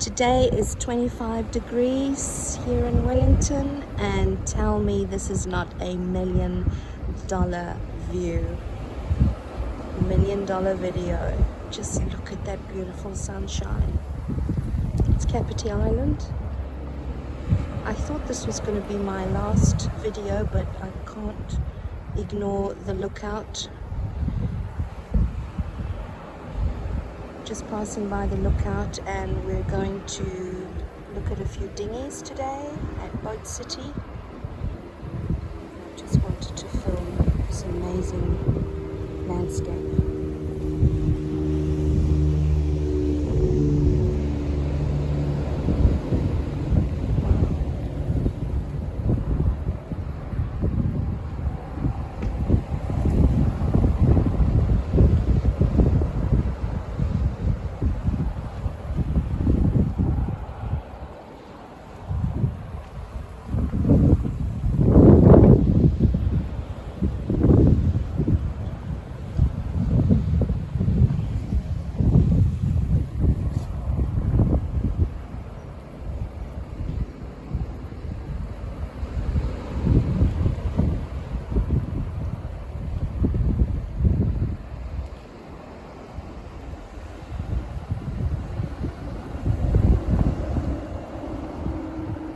Today is 25 degrees here in Wellington, and tell me this is not a $1,000,000 view, $1,000,000 video. Just look at that beautiful sunshine. It's Kapiti Island. I thought this was going to be my last video, but I can't ignore the lookout. Just passing by the lookout, and we're going to look at a few dinghies today at Boat City. I just wanted to film this amazing landscape.